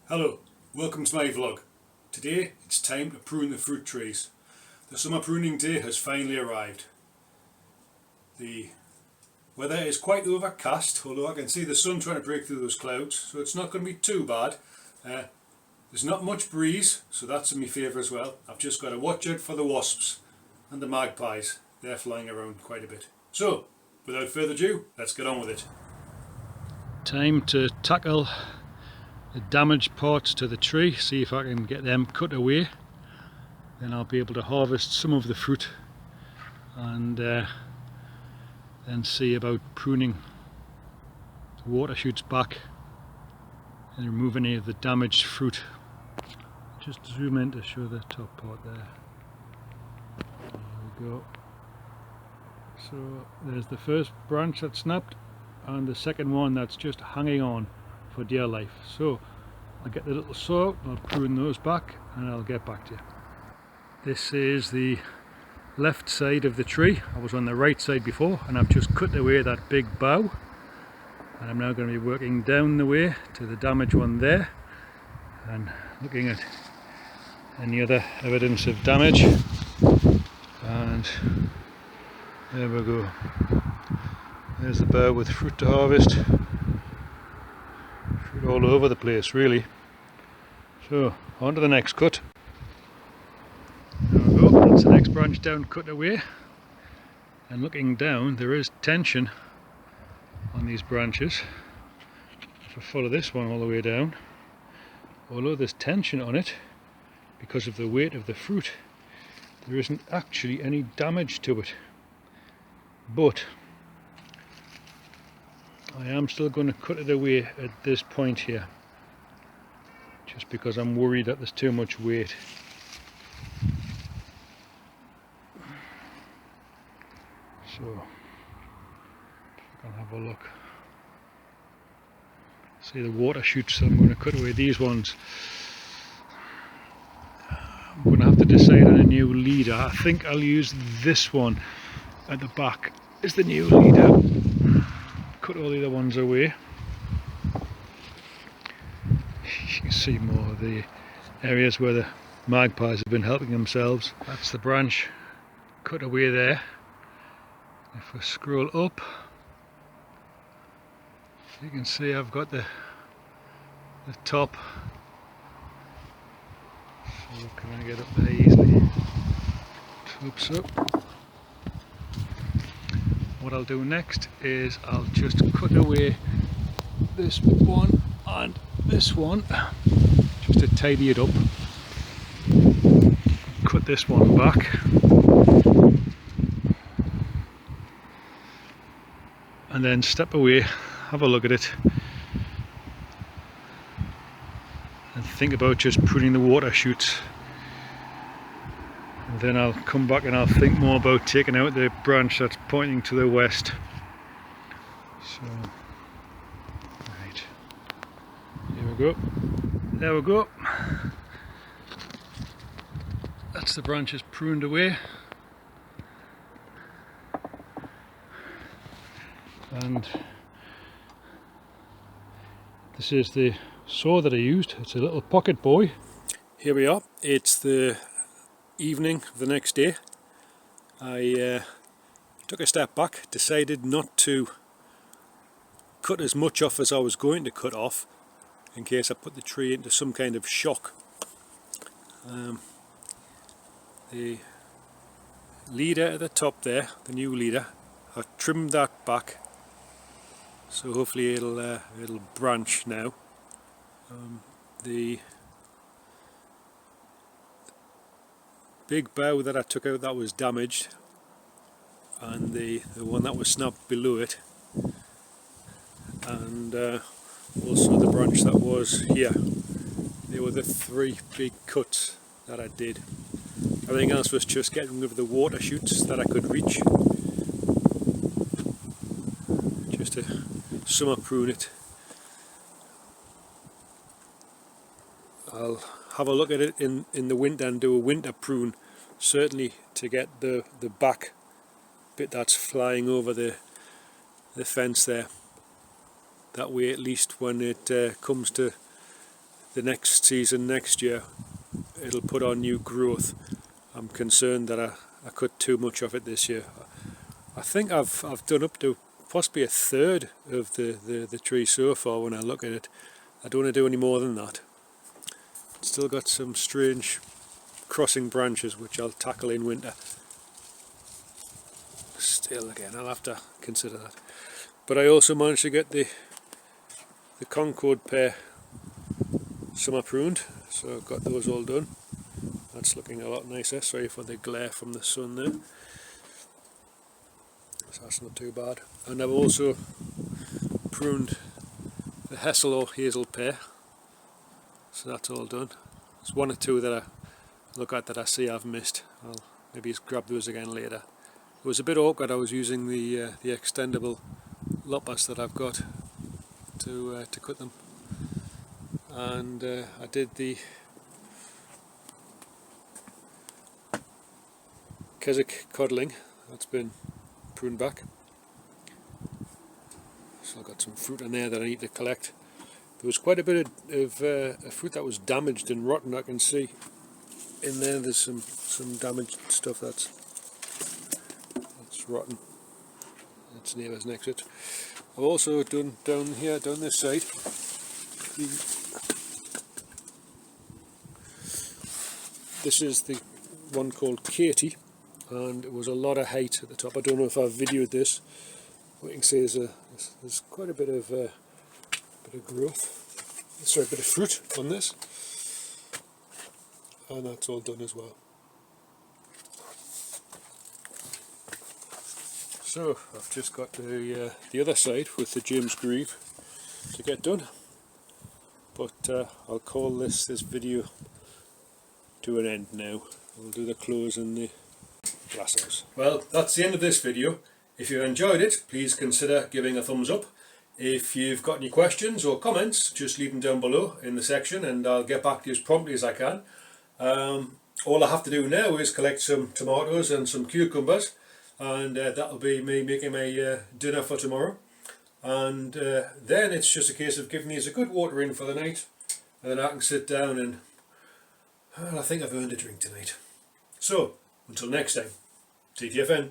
Hello, welcome to my vlog. Today it's time to prune the fruit trees. The summer pruning day has finally arrived. The weather is quite overcast, although I can see the sun trying to break through those clouds, so it's not going to be too bad. There's not much breeze, so that's in my favour as well. I've just got to watch out for the wasps and the magpies. They're flying around quite a bit. So, without further ado, let's get on with it. Time to tackle the damaged parts to the tree, see if I can get them cut away. Then I'll be able to harvest some of the fruit and then see about pruning the water shoots back and remove any of the damaged fruit. Just zoom in to show the top part there. There we go. So there's the first branch that snapped and the second one that's just hanging on for dear life. So I'll get the little saw, I'll prune those back and I'll get back to you. This is the left side of the tree. I was on the right side before and I've just cut away that big bough, and I'm now going to be working down the way to the damaged one there and looking at any other evidence of damage. And there we go. There's the bough with fruit to harvest. Fruit all over the place really. So on to the next cut. There we go, that's the next branch down cut away. And looking down, there is tension on these branches. If I follow this one all the way down, although there's tension on it because of the weight of the fruit, there isn't actually any damage to it. But I am still going to cut it away at this point here, just because I'm worried that there's too much weight. So if I can have a look, see the water shoots, so I'm going to cut away these ones. I'm going to have to decide on a new leader. I think I'll use this one at the back as the new leader. Cut all the other ones away. You can see more of the areas where the magpies have been helping themselves. That's the branch cut away there. If I scroll up, you can see I've got the top. So can I get up there easily? Top's up. What I'll do next is I'll just cut away this one and this one just to tidy it up. Cut this one back and then step away, have a look at it and think about just pruning the water shoots. And then I'll come back and I'll think more about taking out the branch that's pointing to the west. So, right, here we go. There we go. That's the branches pruned away. And this is the saw that I used. It's a little pocket boy. Here we are. It's the evening of the next day. I took a step back, decided not to cut as much off as I was going to cut off in case I put the tree into some kind of shock. The leader at the top there, the new leader, I've trimmed that back, so hopefully it'll branch now. The big bough that I took out that was damaged, and the one that was snapped below it, and also the branch that was here. They were the three big cuts that I did. Everything else was just getting rid of the water shoots that I could reach, just to summer prune it. I'll have a look at it in the winter and do a winter prune, certainly to get the back bit that's flying over the fence there. That way at least when it comes to the next season, next year, it'll put on new growth. I'm concerned that I cut too much of it this year. I think I've done up to possibly a third of the tree so far when I look at it. I don't want to do any more than that. It's still got some strange crossing branches which I'll tackle in winter. Still, again, I'll have to consider that. But I also managed to get the Concord pear summer pruned, so I've got those all done. That's looking a lot nicer. Sorry for the glare from the sun there. So that's not too bad. And I've also pruned the Hessle or hazel pear, so that's all done. There's one or two that I look at that I see I've missed. I'll maybe just grab those again later. It was a bit awkward. I was using the extendable loppers that I've got to cut them, and I did the Keswick Coddling. That's been pruned back. So I've got some fruit in there that I need to collect. There was quite a bit of fruit that was damaged and rotten. I can see in there there's some damaged stuff that's rotten. Its neighbours next to it. I've also done down here, down this side, this is the one called Katy, and it was a lot of height at the top. I don't know if I've videoed this, but you can see there's quite a bit of growth, sorry, a bit of fruit on this, and that's all done as well. So I've just got the other side with the James Grieve to get done, but I'll call this video to an end now. We'll do the close and the glasses. Well, that's the end of this video. If you enjoyed it, please consider giving a thumbs up. If you've got any questions or comments, just leave them down below in the section and I'll get back to you as promptly as I can. All I have to do now is collect some tomatoes and some cucumbers, and that'll be me making my dinner for tomorrow. And then it's just a case of giving these a good watering for the night, and then I can sit down and I think I've earned a drink tonight. So until next time, TTFN.